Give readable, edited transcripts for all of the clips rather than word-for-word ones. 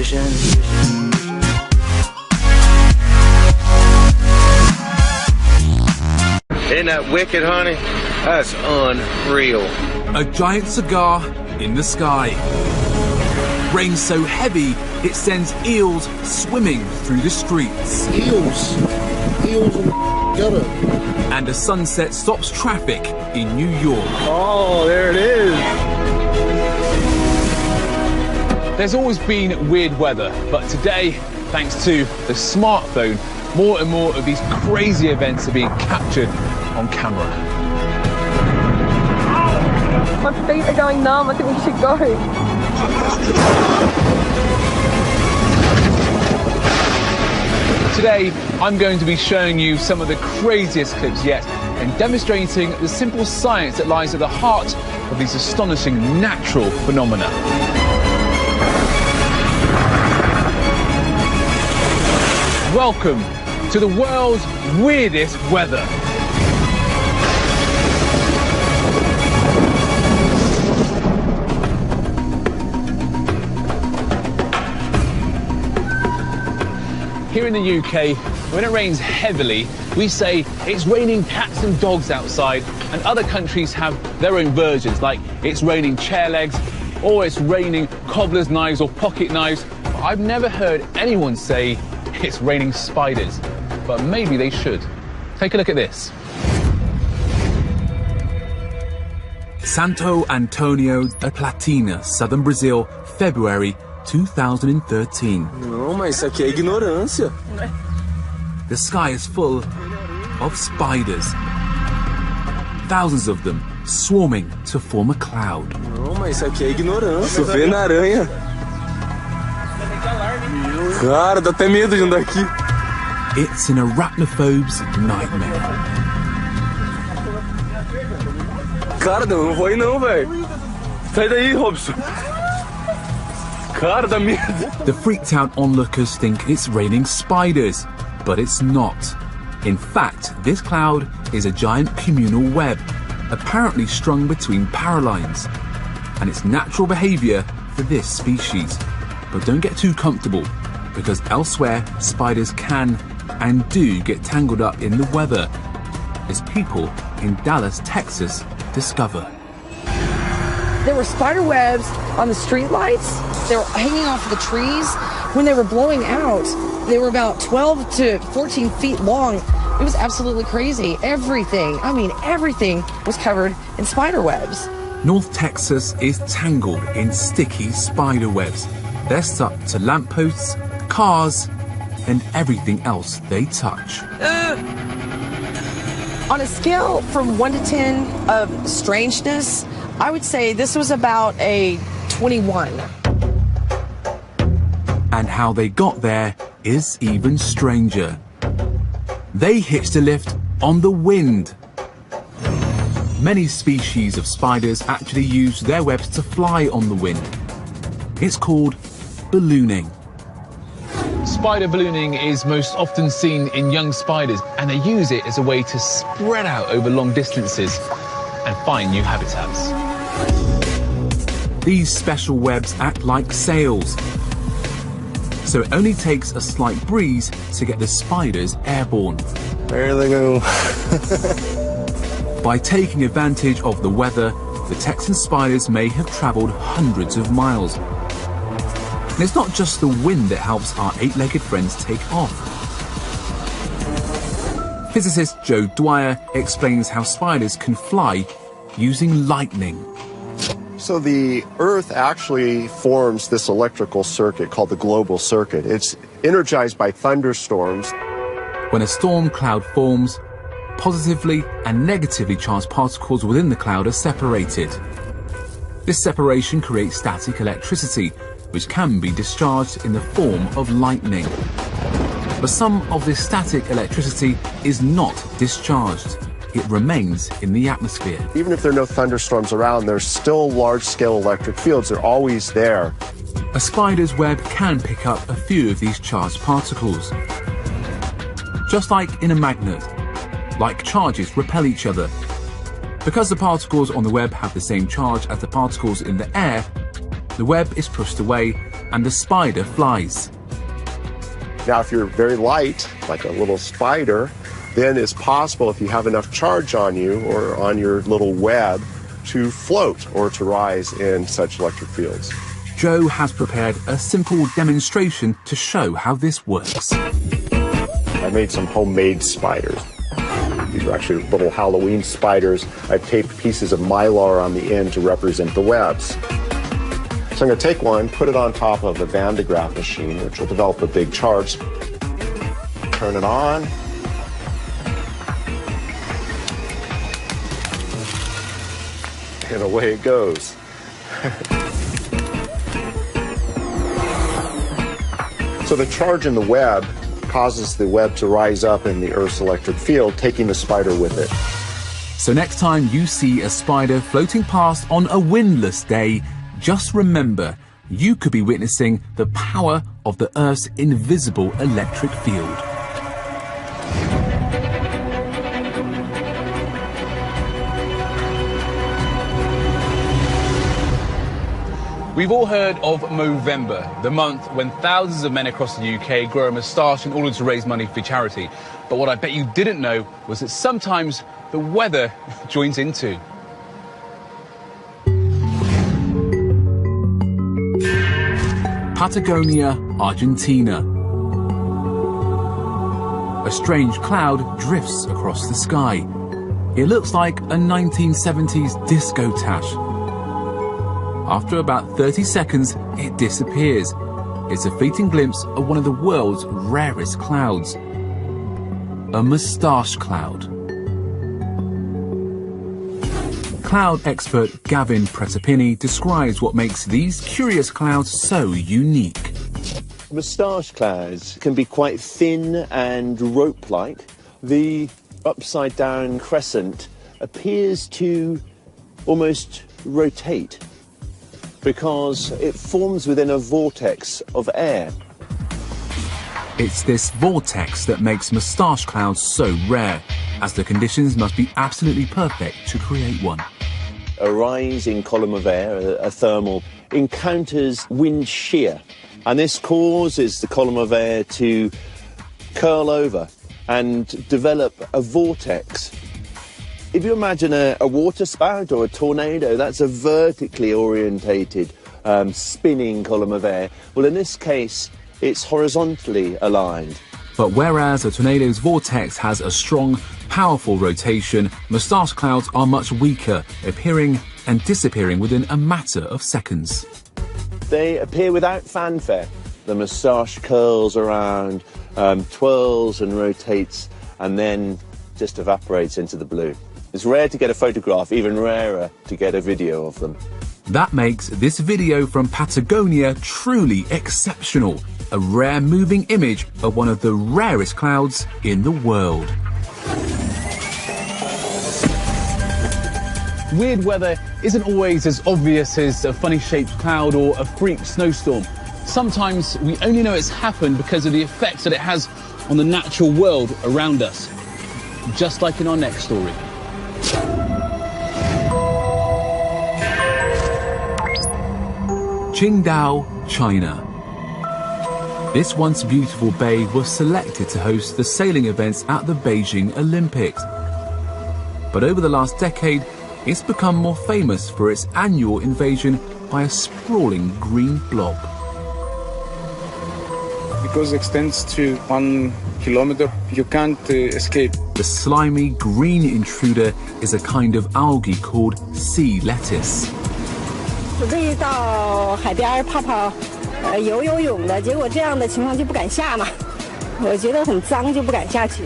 vision. Isn't that wicked, honey? That's unreal. A giant cigar in the sky. Rain so heavy it sends eels swimming through the streets. Eels in the gutter. And a sunset stops traffic in New York. Oh, there it is. There's always been weird weather, but today, thanks to the smartphone, more and more of these crazy events are being captured on camera. My feet are going numb. I think we should go. Today, I'm going to be showing you some of the craziest clips yet and demonstrating the simple science that lies at the heart of these astonishing natural phenomena. Welcome to the world's weirdest weather. Here in the UK, when it rains heavily, we say it's raining cats and dogs outside, and other countries have their own versions, like it's raining chair legs, or it's raining cobbler's knives or pocket knives. But I've never heard anyone say it's raining spiders, but maybe they should. Take a look at this. Santo Antonio da Platina, southern Brazil, February 2013. Não, mas isso aqui é ignorância. The sky is full of spiders. Thousands of them swarming to form a cloud. Não, mas isso aqui é ignorância. Chover na aranha. Cara, dá até medo de andar aqui. It's an arachnophobe's nightmare. Cara, não vou aí não, velho. Sai daí, Robson. Cara, dá medo. The freaked out onlookers think it's raining spiders, but it's not. In fact, this cloud is a giant communal web, apparently strung between power lines, and it's natural behaviour for this species. But don't get too comfortable, because elsewhere spiders can and do get tangled up in the weather, as people in Dallas, Texas discover. There were spider webs on the street lights. They were hanging off the trees. When they were blowing out, they were about 12 to 14 feet long. It was absolutely crazy. Everything, I mean everything, was covered in spider webs. North Texas is tangled in sticky spider webs. They're stuck to lampposts, cars, and everything else they touch. On a scale from 1 to 10 of strangeness, I would say this was about a 21. And how they got there is even stranger. They hitched a lift on the wind. Many species of spiders actually use their webs to fly on the wind. It's called ballooning. Spider ballooning is most often seen in young spiders, and they use it as a way to spread out over long distances and find new habitats. These special webs act like sails, so it only takes a slight breeze to get the spiders airborne. There they go. By taking advantage of the weather, the Texan spiders may have travelled hundreds of miles. And it's not just the wind that helps our eight-legged friends take off. Physicist Joe Dwyer explains how spiders can fly using lightning. So the Earth actually forms this electrical circuit called the global circuit. It's energized by thunderstorms. When a storm cloud forms, positively and negatively charged particles within the cloud are separated. This separation creates static electricity, which can be discharged in the form of lightning. But some of this static electricity is not discharged. It remains in the atmosphere. Even if there are no thunderstorms around, there's still large-scale electric fields. They're always there. A spider's web can pick up a few of these charged particles. Just like in a magnet, like charges repel each other. Because the particles on the web have the same charge as the particles in the air, The web is pushed away and the spider flies. Now, if you're very light, like a little spider, then it's possible, if you have enough charge on you or on your little web, to float or to rise in such electric fields. Joe has prepared a simple demonstration to show how this works. I made some homemade spiders. These are actually little Halloween spiders. I've taped pieces of mylar on the end to represent the webs. So I'm going to take one, put it on top of a Van de Graaff machine, which will develop a big charge. Turn it on. And away it goes. So the charge in the web causes the web to rise up in the Earth's electric field, taking the spider with it. So next time you see a spider floating past on a windless day, just remember you could be witnessing the power of the Earth's invisible electric field. We've all heard of Movember, the month when thousands of men across the UK grow a moustache in order to raise money for charity. But what I bet you didn't know was that sometimes the weather joins in too. Patagonia, Argentina. A strange cloud drifts across the sky. It looks like a 1970s disco tash. After about 30 seconds, it disappears. It's a fleeting glimpse of one of the world's rarest clouds. A moustache cloud. Cloud expert Gavin Pretapini describes what makes these curious clouds so unique. Moustache clouds can be quite thin and rope-like. The upside-down crescent appears to almost rotate, because it forms within a vortex of air. It's this vortex that makes moustache clouds so rare, as the conditions must be absolutely perfect to create one. A rising column of air, a thermal, encounters wind shear, and this causes the column of air to curl over and develop a vortex. If you imagine a water spout or a tornado, that's a vertically orientated spinning column of air. Well, in this case, it's horizontally aligned. But whereas a tornado's vortex has a strong, powerful rotation, moustache clouds are much weaker, appearing and disappearing within a matter of seconds. They appear without fanfare. The moustache curls around, twirls and rotates, and then just evaporates into the blue. It's rare to get a photograph, even rarer to get a video of them. That makes this video from Patagonia truly exceptional. A rare moving image of one of the rarest clouds in the world. Weird weather isn't always as obvious as a funny-shaped cloud or a freak snowstorm. Sometimes we only know it's happened because of the effects that it has on the natural world around us. Just like in our next story. Qingdao, China. This once beautiful bay was selected to host the sailing events at the Beijing Olympics. But over the last decade, it's become more famous for its annual invasion by a sprawling green blob. Because it extends to 1 kilometer, you can't escape. The slimy green intruder is a kind of algae called sea lettuce. 准备到海边泡泡游泳的，结果这样的情况就不敢下嘛。我觉得很脏，就不敢下去。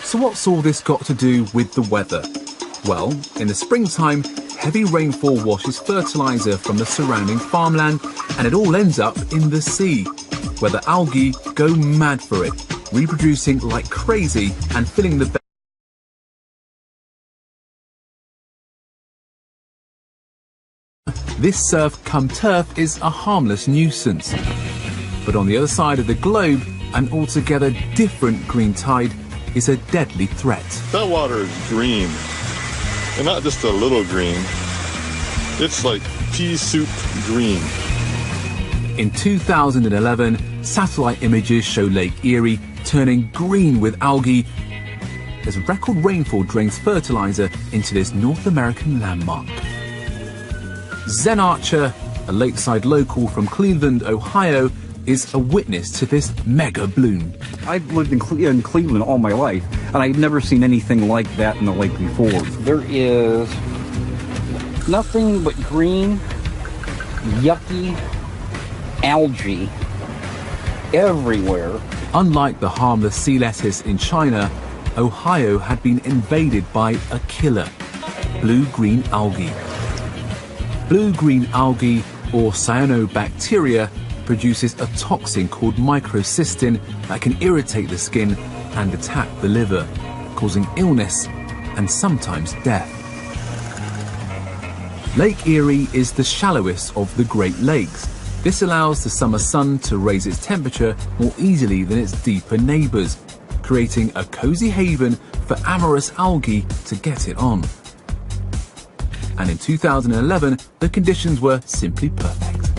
So what's all this got to do with the weather? Well, in the springtime, heavy rainfall washes fertilizer from the surrounding farmland, and it all ends up in the sea, where the algae go mad for it, reproducing like crazy and filling the bay. This surf come turf is a harmless nuisance. But on the other side of the globe, an altogether different green tide is a deadly threat. That water is green, and not just a little green. It's like pea soup green. In 2011, satellite images show Lake Erie turning green with algae as record rainfall drains fertilizer into this North American landmark. Zen Archer, a lakeside local from Cleveland, Ohio, is a witness to this mega bloom. I've lived in Cleveland all my life, and I've never seen anything like that in the lake before. There is nothing but green, yucky algae everywhere. Unlike the harmless sea lettuce in China, Ohio had been invaded by a killer, blue-green algae. Blue-green algae, or cyanobacteria, produces a toxin called microcystin that can irritate the skin and attack the liver, causing illness and sometimes death. Lake Erie is the shallowest of the Great Lakes. This allows the summer sun to raise its temperature more easily than its deeper neighbours, creating a cosy haven for amorous algae to get it on. And in 2011, the conditions were simply perfect.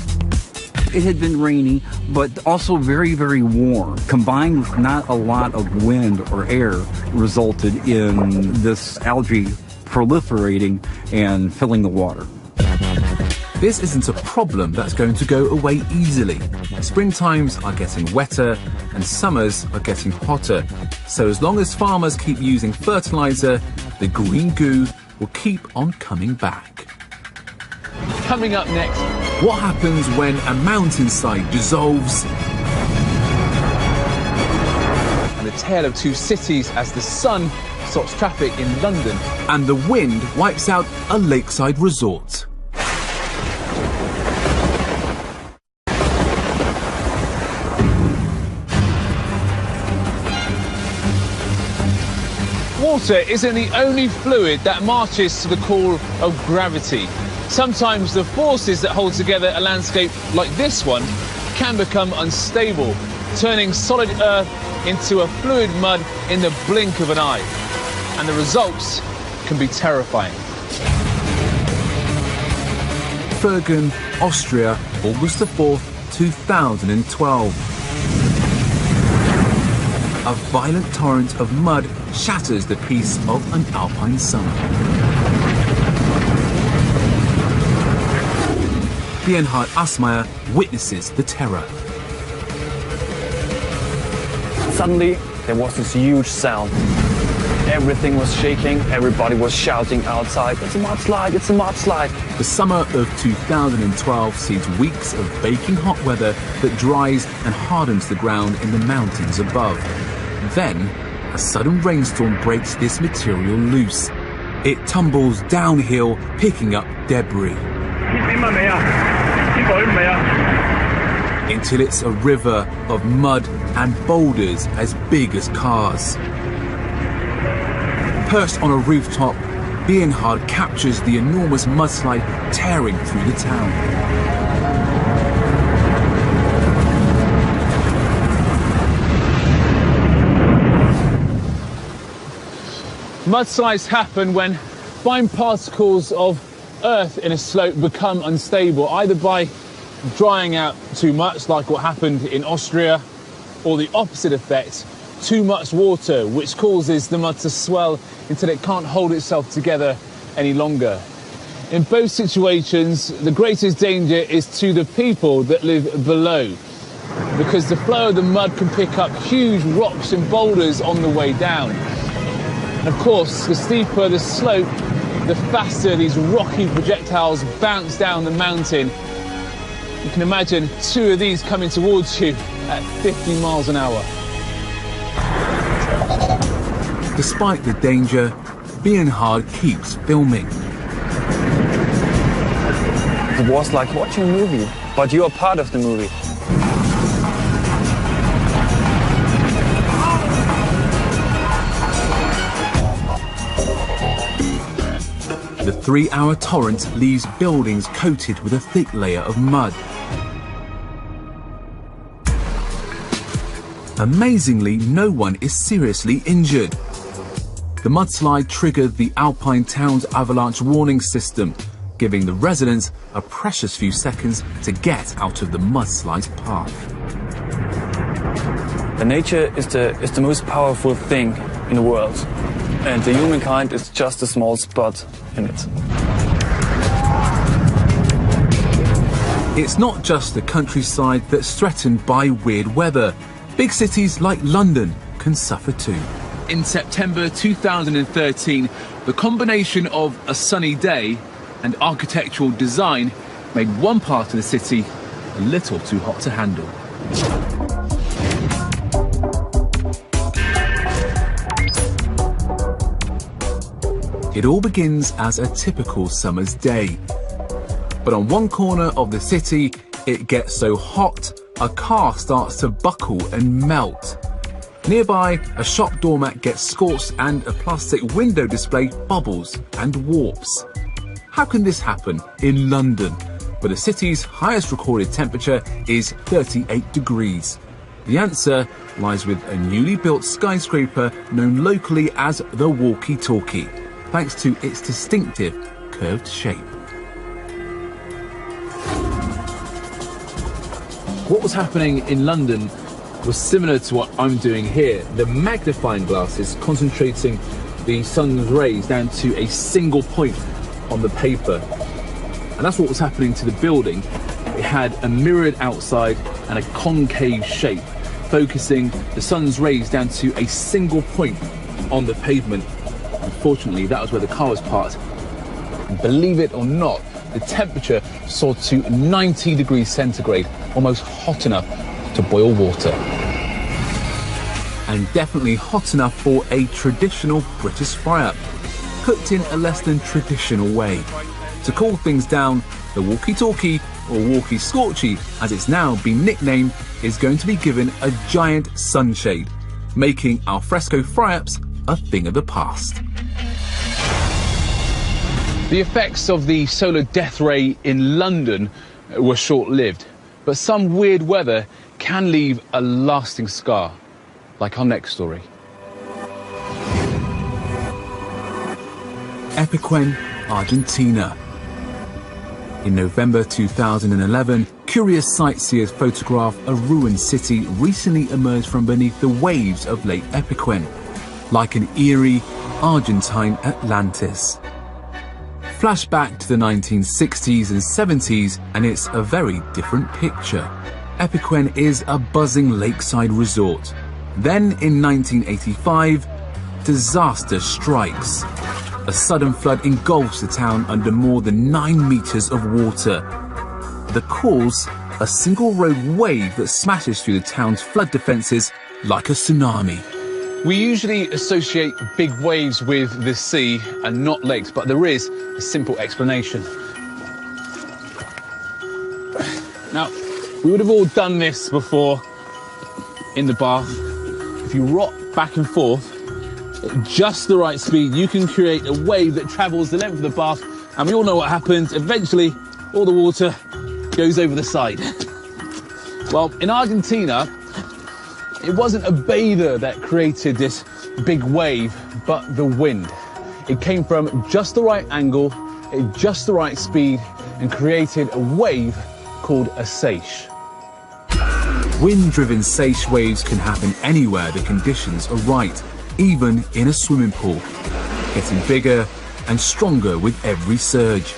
It had been rainy, but also very, very warm. Combined with not a lot of wind or air resulted in this algae proliferating and filling the water. This isn't a problem that's going to go away easily. Springtimes are getting wetter and summers are getting hotter. So as long as farmers keep using fertilizer, the green goo will keep on coming back. Coming up next, what happens when a mountainside dissolves? And the tale of two cities as the sun stops traffic in London. And the wind wipes out a lakeside resort. Water isn't the only fluid that marches to the call of gravity. Sometimes the forces that hold together a landscape like this one can become unstable, turning solid earth into a fluid mud in the blink of an eye. And the results can be terrifying. Bergen, Austria, August the 4th, 2012. A violent torrent of mud shatters the peace of an alpine summer. Bernhard Asmeyer witnesses the terror. Suddenly, there was this huge sound. Everything was shaking, everybody was shouting outside, "It's a mudslide, it's a mudslide." The summer of 2012 sees weeks of baking hot weather that dries and hardens the ground in the mountains above. Then, a sudden rainstorm breaks this material loose. It tumbles downhill, picking up debris. Until it's a river of mud and boulders as big as cars. Perched on a rooftop, Bernhard captures the enormous mudslide tearing through the town. Mudslides happen when fine particles of earth in a slope become unstable, either by drying out too much, like what happened in Austria, or the opposite effect, too much water, which causes the mud to swell until it can't hold itself together any longer. In both situations, the greatest danger is to the people that live below, because the flow of the mud can pick up huge rocks and boulders on the way down. And of course, the steeper the slope, the faster these rocky projectiles bounce down the mountain. You can imagine two of these coming towards you at 50 miles an hour. Despite the danger, Bernhard keeps filming. It was like watching a movie, but you are part of the movie. The 3-hour torrent leaves buildings coated with a thick layer of mud. Amazingly, no one is seriously injured. The mudslide triggered the Alpine Town's avalanche warning system, giving the residents a precious few seconds to get out of the mudslide's path. The nature is the most powerful thing in the world, and the humankind is just a small spot in it. It's not just the countryside that's threatened by weird weather. Big cities like London can suffer too. In September 2013, the combination of a sunny day and architectural design made one part of the city a little too hot to handle. It all begins as a typical summer's day. But on one corner of the city, it gets so hot, a car starts to buckle and melt. Nearby, a shop doormat gets scorched and a plastic window display bubbles and warps. How can this happen in London, where the city's highest recorded temperature is 38 degrees? The answer lies with a newly built skyscraper known locally as the Walkie-Talkie, thanks to its distinctive curved shape. What was happening in London was similar to what I'm doing here. The magnifying glass is concentrating the sun's rays down to a single point on the paper. And that's what was happening to the building. It had a mirrored outside and a concave shape, focusing the sun's rays down to a single point on the pavement. Unfortunately, that was where the car was parked. And believe it or not, the temperature soared to 90 degrees centigrade, almost hot enough to boil water. And definitely hot enough for a traditional British fry-up, cooked in a less than traditional way. To cool things down, the Walkie-Talkie, or Walkie-Scorchy as it's now been nicknamed, is going to be given a giant sunshade, making alfresco fry-ups a thing of the past. The effects of the solar death ray in London were short-lived, but some weird weather can leave a lasting scar, like our next story. Epiquen, Argentina. In November 2011, curious sightseers photographed a ruined city recently emerged from beneath the waves of Lake Epiquen, like an eerie Argentine Atlantis. Flashback to the 1960s and 70s and it's a very different picture. Epiquen is a buzzing lakeside resort. Then in 1985, disaster strikes. A sudden flood engulfs the town under more than 9 meters of water. The cause? A single road wave that smashes through the town's flood defences like a tsunami. We usually associate big waves with the sea and not lakes, but there is a simple explanation. Now, we would have all done this before in the bath. If you rock back and forth at just the right speed, you can create a wave that travels the length of the bath, and we all know what happens. Eventually, all the water goes over the side. Well, in Argentina, it wasn't a bather that created this big wave, but the wind. It came from just the right angle, at just the right speed, and created a wave called a seiche. Wind-driven seiche waves can happen anywhere the conditions are right, even in a swimming pool, getting bigger and stronger with every surge.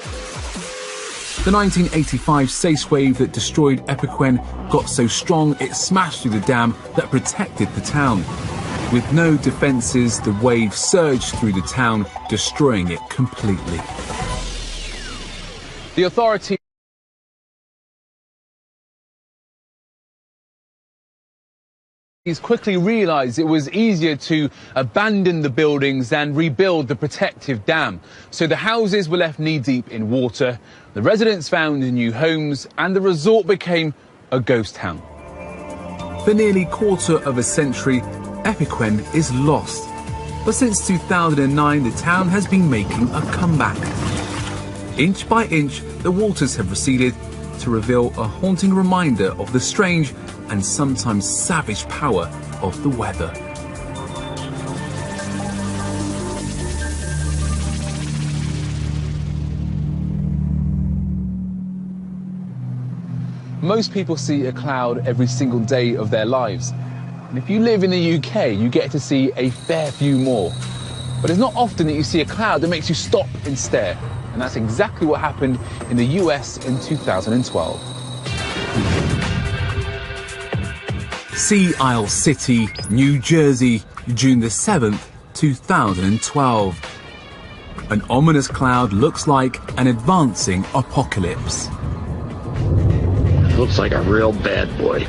The 1985 seiche wave that destroyed Epiquen got so strong it smashed through the dam that protected the town. With no defences, the wave surged through the town, destroying it completely. The authorities quickly realised it was easier to abandon the buildings than rebuild the protective dam. So the houses were left knee-deep in water, the residents found new homes, and the resort became a ghost town. For nearly a quarter of a century, Epiquen is lost. But since 2009, the town has been making a comeback. Inch by inch, the waters have receded to reveal a haunting reminder of the strange and sometimes savage power of the weather. most people see a cloud every single day of their lives. And if you live in the UK, you get to see a fair few more. But it's not often that you see a cloud that makes you stop and stare. And that's exactly what happened in the US in 2012. Sea Isle City, New Jersey, June the 7th, 2012. An ominous cloud looks like an advancing apocalypse. Looks like a real bad boy.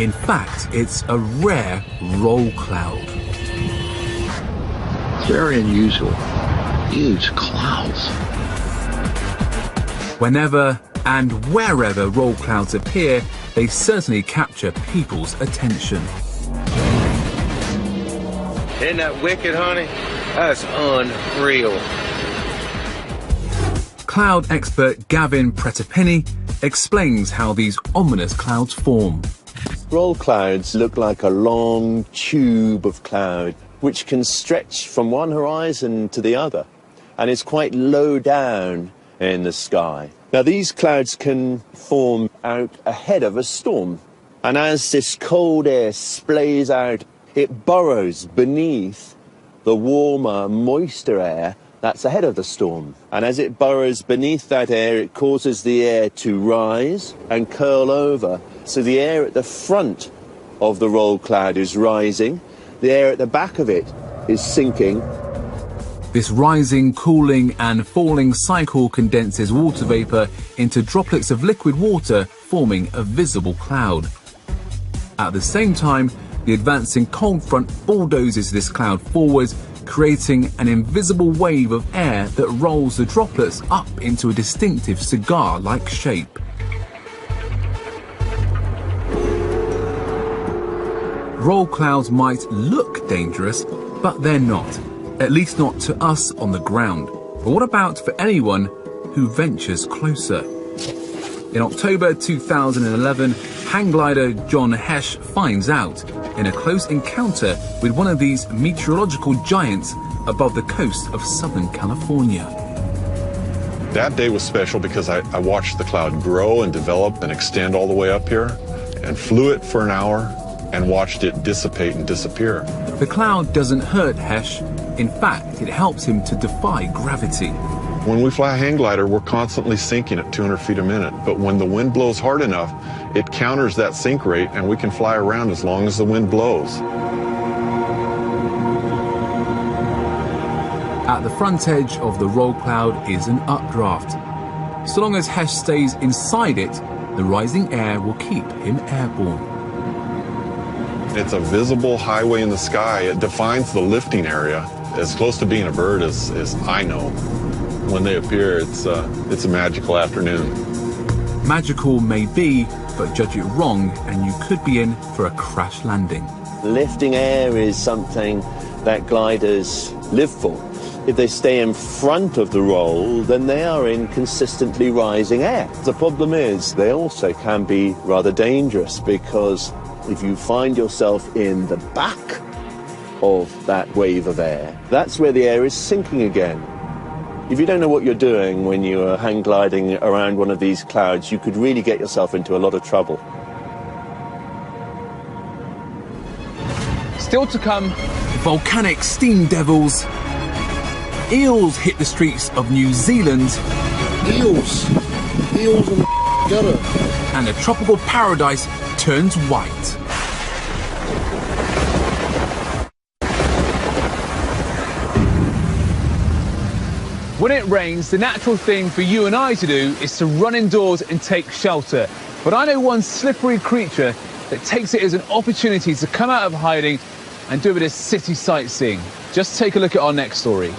In fact, it's a rare roll cloud. Very unusual. Huge clouds. Whenever and wherever roll clouds appear, they certainly capture people's attention. Isn't that wicked, honey? That's unreal. Cloud expert Gavin Pretapini explains how these ominous clouds form. Roll clouds look like a long tube of cloud which can stretch from one horizon to the other, and is quite low down in the sky. Now, these clouds can form out ahead of a storm, and as this cold air splays out, it burrows beneath the warmer, moister air that's ahead of the storm. And as it burrows beneath that air, it causes the air to rise and curl over. So the air at the front of the roll cloud is rising, the air at the back of it is sinking. This rising, cooling and falling cycle condenses water vapour into droplets of liquid water, forming a visible cloud. At the same time, the advancing cold front bulldozes this cloud forwards, creating an invisible wave of air that rolls the droplets up into a distinctive cigar-like shape. Roll clouds might look dangerous, but they're not. At least not to us on the ground. But what about for anyone who ventures closer? In October 2011, hang glider John Hesh finds out in a close encounter with one of these meteorological giants above the coast of Southern California. That day was special because I watched the cloud grow and develop and extend all the way up here, and flew it for an hour and watched it dissipate and disappear. The cloud doesn't hurt Hesh. In fact, it helps him to defy gravity. When we fly a hang glider, we're constantly sinking at 200 feet a minute, but when the wind blows hard enough, it counters that sink rate and we can fly around as long as the wind blows. At the front edge of the roll cloud is an updraft. So long as Hesh stays inside it, the rising air will keep him airborne. It's a visible highway in the sky. It defines the lifting area. As close to being a bird as I know. When they appear, it's a magical afternoon. Magical may be, but judge it wrong and you could be in for a crash landing. Lifting air is something that gliders live for. If they stay in front of the roll, then they are in consistently rising air. The problem is they also can be rather dangerous, because if you find yourself in the back of that wave of air, that's where the air is sinking again. If you don't know what you're doing when you are hang gliding around one of these clouds, you could really get yourself into a lot of trouble. Still to come, volcanic steam devils. Eels hit the streets of New Zealand. Eels in the gutter. And a tropical paradise turns white. When it rains, the natural thing for you and I to do is to run indoors and take shelter. But I know one slippery creature that takes it as an opportunity to come out of hiding and do a bit of city sightseeing. Just take a look at our next story.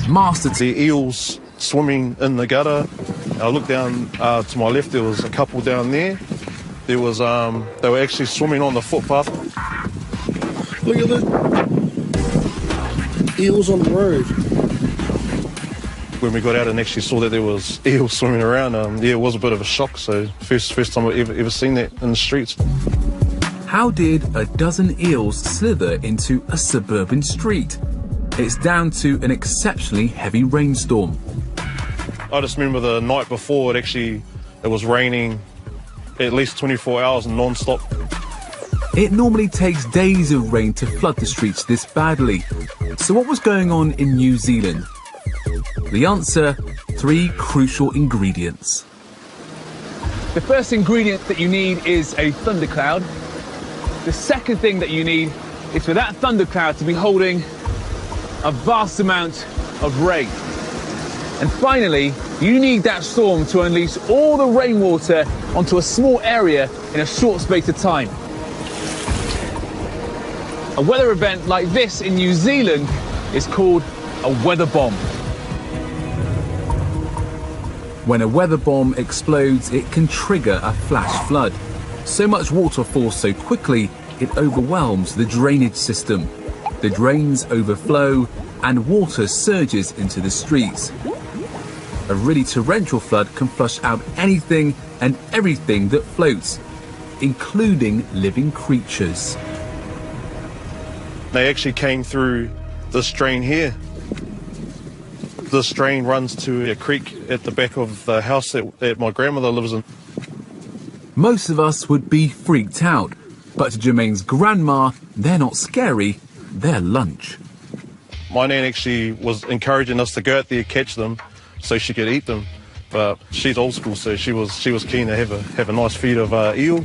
Master the eels swimming in the gutter. I looked down to my left, there was a couple down there. There was, they were actually swimming on the footpath. Look at this. Eels on the road. When we got out and actually saw that there was eels swimming around, yeah, it was a bit of a shock. So first time I've ever seen that in the streets. How did a dozen eels slither into a suburban street? It's down to an exceptionally heavy rainstorm. I just remember the night before it was raining at least 24 hours non-stop. It normally takes days of rain to flood the streets this badly. So what was going on in New Zealand? The answer, 3 crucial ingredients. The first ingredient that you need is a thundercloud. The second thing that you need is for that thundercloud to be holding a vast amount of rain. And finally, you need that storm to unleash all the rainwater onto a small area in a short space of time. A weather event like this in New Zealand is called a weather bomb. When a weather bomb explodes, it can trigger a flash flood. So much water falls so quickly, it overwhelms the drainage system. The drains overflow and water surges into the streets. A really torrential flood can flush out anything and everything that floats, including living creatures. They actually came through this drain here. This drain runs to a creek at the back of the house that my grandmother lives in. Most of us would be freaked out, but to Jermaine's grandma, they're not scary, they're lunch. My nan actually was encouraging us to go out there, catch them, so she could eat them. But she's old school, so she was keen to have a nice feed of eel.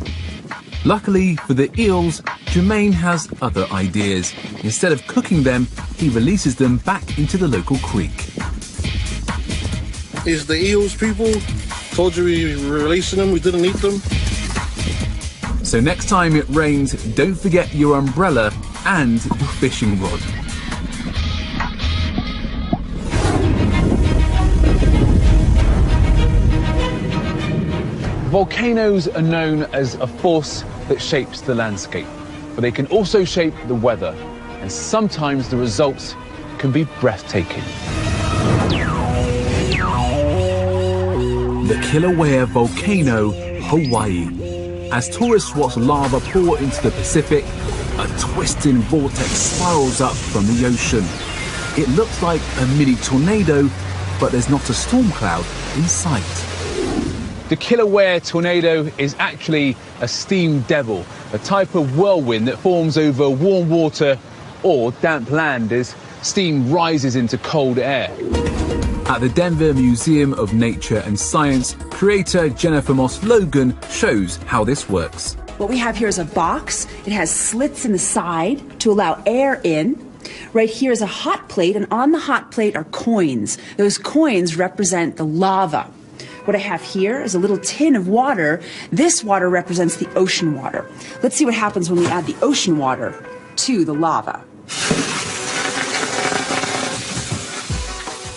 Luckily for the eels, Jermaine has other ideas. Instead of cooking them, he releases them back into the local creek. Is the eels, people? Told you we were releasing them, we didn't eat them. So next time it rains, don't forget your umbrella and your fishing rod. Volcanoes are known as a force that shapes the landscape, but they can also shape the weather, and sometimes the results can be breathtaking. The Kilauea volcano, Hawaii. As tourists watch lava pour into the Pacific, a twisting vortex spirals up from the ocean. It looks like a mini tornado, but there's not a storm cloud in sight. The Kilauea tornado is actually a steam devil, a type of whirlwind that forms over warm water or damp land as steam rises into cold air. At the Denver Museum of Nature and Science, creator Jennifer Moss Logan shows how this works. What we have here is a box. It has slits in the side to allow air in. Right here is a hot plate, and on the hot plate are coins. Those coins represent the lava. What I have here is a little tin of water. This water represents the ocean water. Let's see what happens when we add the ocean water to the lava.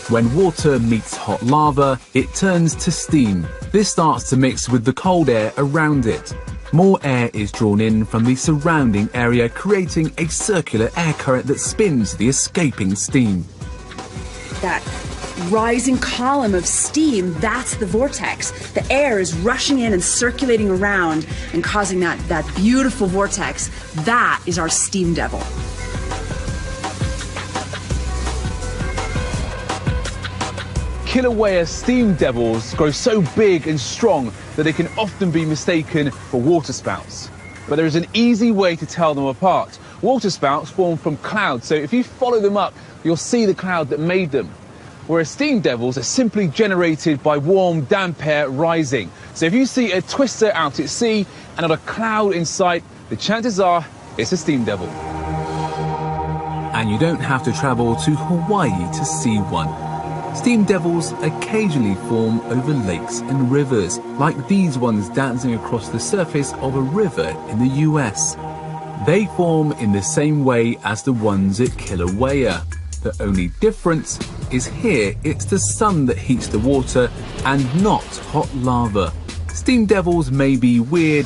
When water meets hot lava, it turns to steam. This starts to mix with the cold air around it. More air is drawn in from the surrounding area, creating a circular air current that spins the escaping steam. That rising column of steam, that's the vortex. The air is rushing in and circulating around and causing that beautiful vortex. That is our steam devil. Kilauea steam devils grow so big and strong that they can often be mistaken for waterspouts. But there is an easy way to tell them apart. Waterspouts form from clouds, so if you follow them up, you'll see the cloud that made them. Whereas steam devils are simply generated by warm, damp air rising. So if you see a twister out at sea and not a cloud in sight, the chances are it's a steam devil. And you don't have to travel to Hawaii to see one. Steam devils occasionally form over lakes and rivers, like these ones dancing across the surface of a river in the US. They form in the same way as the ones at Kilauea. The only difference is here it's the sun that heats the water and not hot lava. Steam devils may be weird,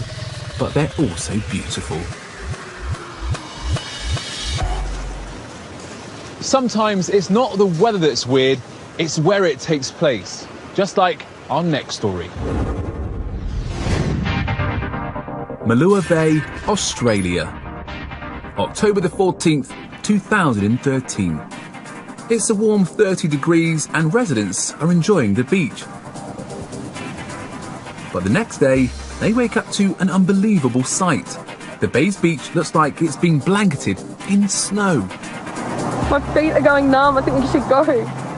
but they're also beautiful. Sometimes it's not the weather that's weird, it's where it takes place. Just like our next story. Malua Bay, Australia. October the 14th, 2013. It's a warm 30 degrees and residents are enjoying the beach. But the next day, they wake up to an unbelievable sight. The bay's beach looks like it's been blanketed in snow. My feet are going numb, I think we should go.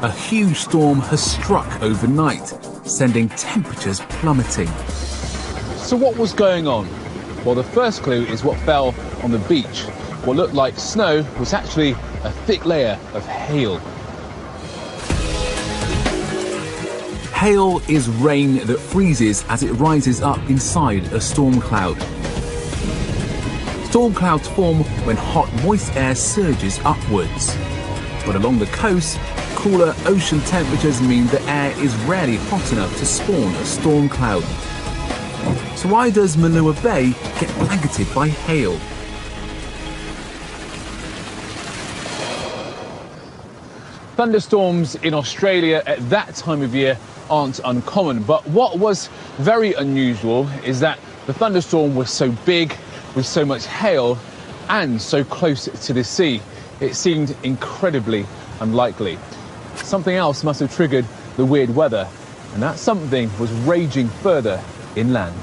A huge storm has struck overnight, sending temperatures plummeting. So what was going on? Well, the first clue is what fell on the beach. What looked like snow was actually a thick layer of hail. Hail is rain that freezes as it rises up inside a storm cloud. Storm clouds form when hot, moist air surges upwards. But along the coast, cooler ocean temperatures mean the air is rarely hot enough to spawn a storm cloud. So why does Malua Bay get blanketed by hail? Thunderstorms in Australia at that time of year aren't uncommon, but what was very unusual is that the thunderstorm was so big, with so much hail, and so close to the sea. It seemed incredibly unlikely. Something else must have triggered the weird weather, and that something was raging further inland.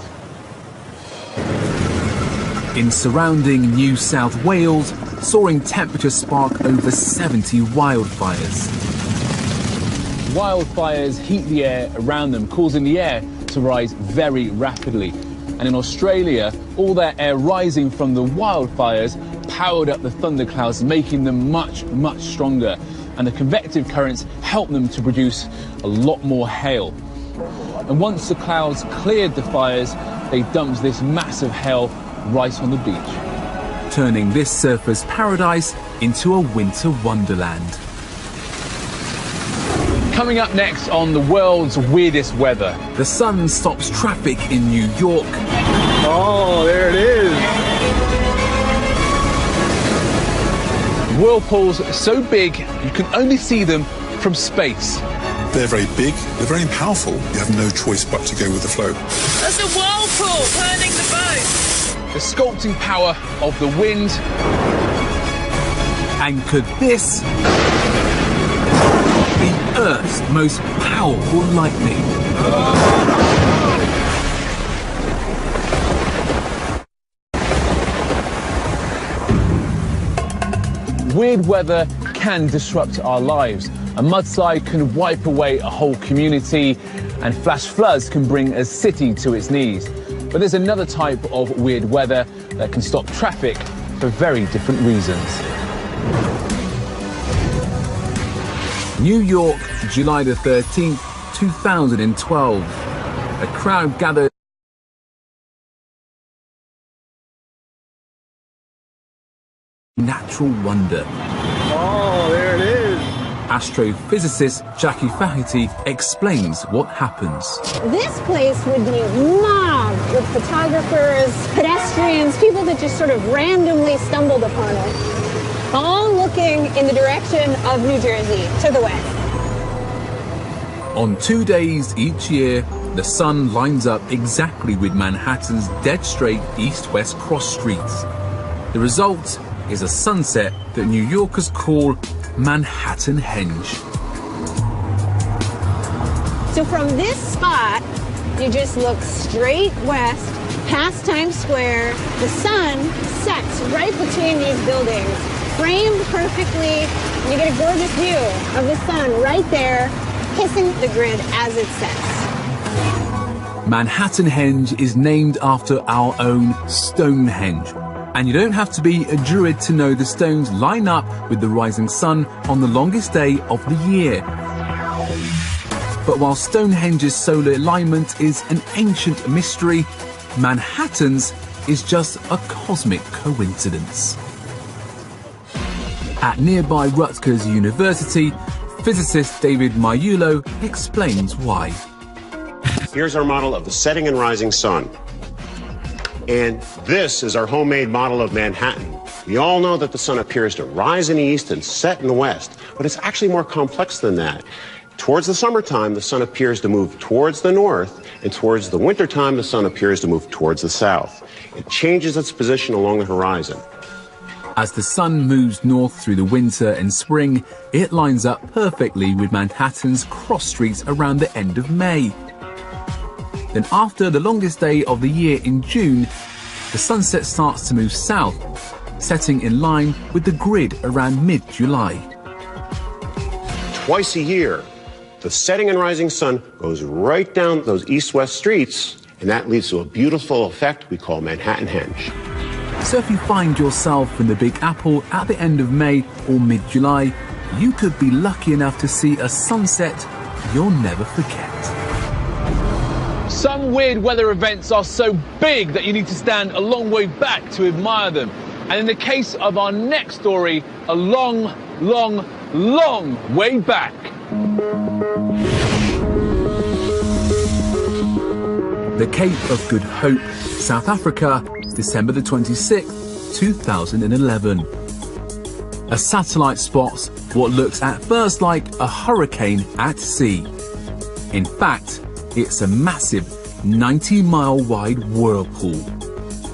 In surrounding New South Wales, soaring temperatures spark over 70 wildfires. Wildfires heat the air around them, causing the air to rise very rapidly. And in Australia, all that air rising from the wildfires powered up the thunderclouds, making them much, much stronger. And the convective currents helped them to produce a lot more hail. And once the clouds cleared the fires, they dumped this massive hail right on the beach, turning this surfer's paradise into a winter wonderland. Coming up next on the world's weirdest weather. The sun stops traffic in New York. Oh, there it is. Whirlpools so big you can only see them from space. They're very big, they're very powerful. You have no choice but to go with the flow. That's a whirlpool turning the boat. The sculpting power of the wind. And could this be Earth's most powerful lightning? Weird weather can disrupt our lives. A mudslide can wipe away a whole community, and flash floods can bring a city to its knees. But there's another type of weird weather that can stop traffic for very different reasons. New York, July the 13th, 2012. A crowd gathered. Natural wonder. Oh, there it is. Astrophysicist Jackie Fahety explains what happens. This place would be mobbed with photographers, pedestrians, people that just sort of randomly stumbled upon it, all looking in the direction of New Jersey, to the west. On 2 days each year, the sun lines up exactly with Manhattan's dead straight east-west cross streets. The result is a sunset that New Yorkers call Manhattan Henge. So from this spot, you just look straight west, past Times Square. The sun sets right between these buildings, framed perfectly. You get a gorgeous view of the sun right there, kissing the grid as it sets. Manhattan Henge is named after our own Stonehenge. And you don't have to be a druid to know the stones line up with the rising sun on the longest day of the year. But while Stonehenge's solar alignment is an ancient mystery, Manhattan's is just a cosmic coincidence. At nearby Rutgers University, physicist David Maiulo explains why. Here's our model of the setting and rising sun. And this is our homemade model of Manhattan. We all know that the sun appears to rise in the east and set in the west, but it's actually more complex than that. Towards the summertime, the sun appears to move towards the north, and towards the wintertime, the sun appears to move towards the south. It changes its position along the horizon. As the sun moves north through the winter and spring, it lines up perfectly with Manhattan's cross streets around the end of May. Then after the longest day of the year in June, the sunset starts to move south, setting in line with the grid around mid-July. Twice a year, the setting and rising sun goes right down those east-west streets, and that leads to a beautiful effect we call Manhattan Henge. So if you find yourself in the Big Apple at the end of May or mid-July, you could be lucky enough to see a sunset you'll never forget. Some weird weather events are so big that you need to stand a long way back to admire them. And in the case of our next story, a long, long, long way back. The Cape of Good Hope, South Africa, December the 26th, 2011. A satellite spots what looks at first like a hurricane at sea. In fact, it's a massive 90-mile wide whirlpool.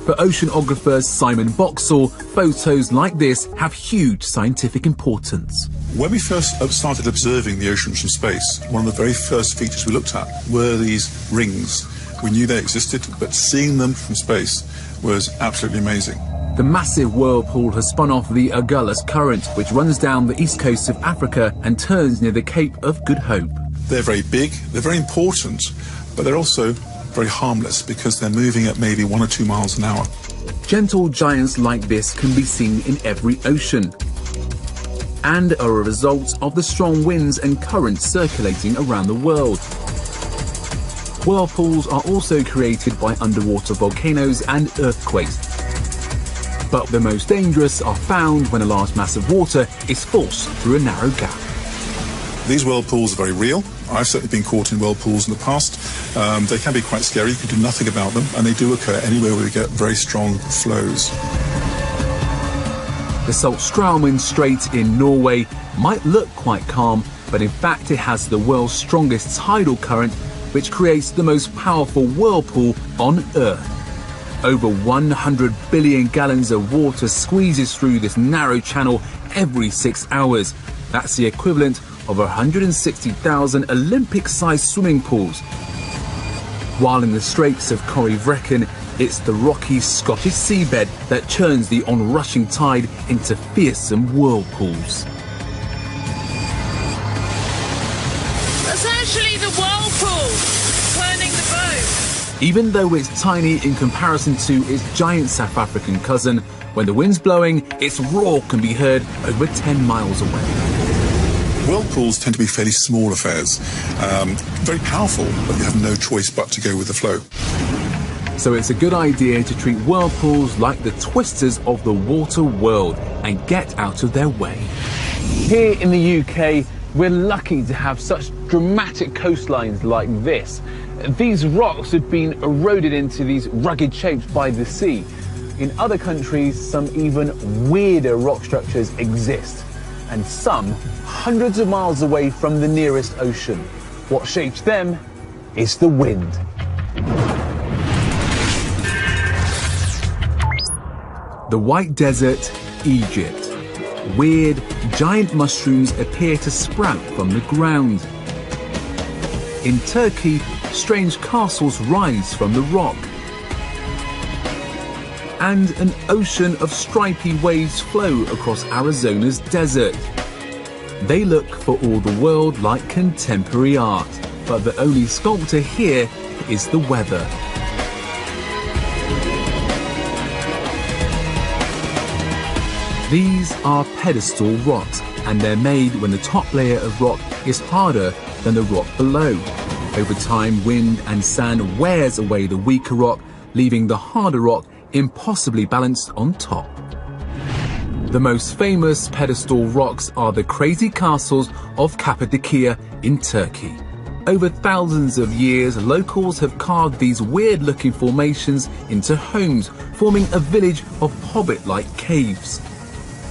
For oceanographers Simon Boxall, photos like this have huge scientific importance. When we first started observing the oceans from space, one of the very first features we looked at were these rings. We knew they existed, but seeing them from space was absolutely amazing. The massive whirlpool has spun off the Agulhas Current, which runs down the east coast of Africa and turns near the Cape of Good Hope. They're very big, they're very important, but they're also very harmless because they're moving at maybe 1 or 2 miles an hour. Gentle giants like this can be seen in every ocean and are a result of the strong winds and currents circulating around the world. Whirlpools are also created by underwater volcanoes and earthquakes. But the most dangerous are found when a large mass of water is forced through a narrow gap. These whirlpools are very real. I've certainly been caught in whirlpools in the past. They can be quite scary. You can do nothing about them, and they do occur anywhere where we get very strong flows. The Saltstraumen Strait in Norway might look quite calm, but in fact it has the world's strongest tidal current, which creates the most powerful whirlpool on Earth. Over 100 billion gallons of water squeezes through this narrow channel every 6 hours. That's the equivalent of 160,000 Olympic-sized swimming pools. While in the Straits of Corryvreckan, it's the rocky Scottish seabed that churns the onrushing tide into fearsome whirlpools. That's actually the whirlpool turning the boat. Even though it's tiny in comparison to its giant South African cousin, when the wind's blowing, its roar can be heard over 10 miles away. Whirlpools tend to be fairly small affairs, very powerful, but you have no choice but to go with the flow. So it's a good idea to treat whirlpools like the twisters of the water world and get out of their way. Here in the UK, we're lucky to have such dramatic coastlines like this. These rocks have been eroded into these rugged shapes by the sea. In other countries, some even weirder rock structures exist, and some hundreds of miles away from the nearest ocean. What shapes them is the wind. The White Desert, Egypt. Weird, giant mushrooms appear to sprout from the ground. In Turkey, strange castles rise from the rock. And an ocean of stripy waves flow across Arizona's desert. They look for all the world like contemporary art, but the only sculptor here is the weather. These are pedestal rocks, and they're made when the top layer of rock is harder than the rock below. Over time, wind and sand wears away the weaker rock, leaving the harder rock impossibly balanced on top. The most famous pedestal rocks are the crazy castles of Cappadocia in Turkey. Over thousands of years, locals have carved these weird-looking formations into homes, forming a village of hobbit-like caves.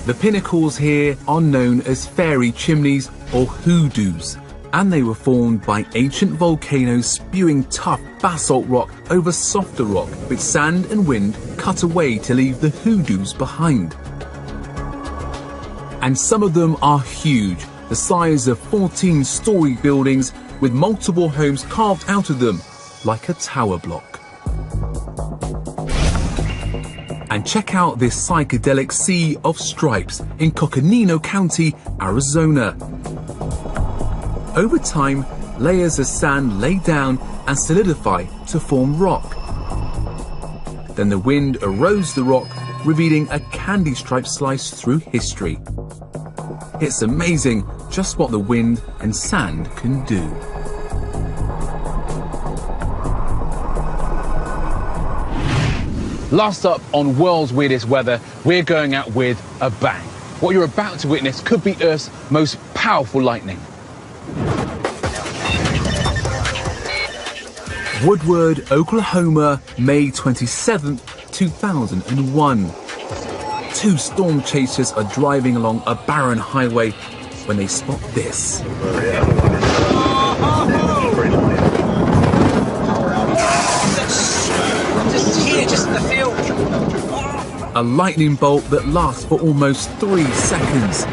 The pinnacles here are known as fairy chimneys or hoodoos. and they were formed by ancient volcanoes spewing tough basalt rock over softer rock, with sand and wind cut away to leave the hoodoos behind. And some of them are huge, the size of 14-story buildings with multiple homes carved out of them, like a tower block. And check out this psychedelic sea of stripes in Coconino County, Arizona. Over time, layers of sand lay down and solidify to form rock. Then the wind erodes the rock, revealing a candy stripe slice through history. It's amazing just what the wind and sand can do. Last up on World's Weirdest Weather, we're going out with a bang. What you're about to witness could be Earth's most powerful lightning. Woodward, Oklahoma, May 27, 2001. Two storm chasers are driving along a barren highway when they spot this. A lightning bolt that lasts for almost 3 seconds,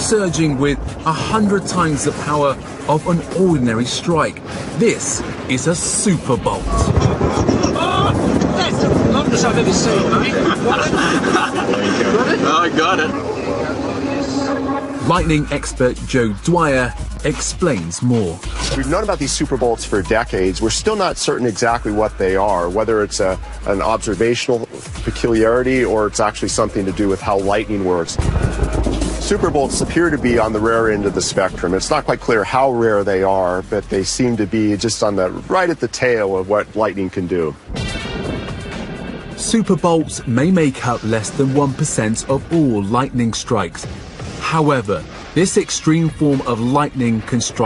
surging with 100 times the power of an ordinary strike. This is a super bolt. That's the longest I've ever seen, mate. I got it. Lightning expert Joe Dwyer explains more. We've known about these super bolts for decades. We're still not certain exactly what they are, whether it's an observational peculiarity or it's actually something to do with how lightning works. Super bolts appear to be on the rare end of the spectrum. It's not quite clear how rare they are, but they seem to be just on the right at the tail of what lightning can do. Super bolts may make up less than 1% of all lightning strikes. However, this extreme form of lightning can strike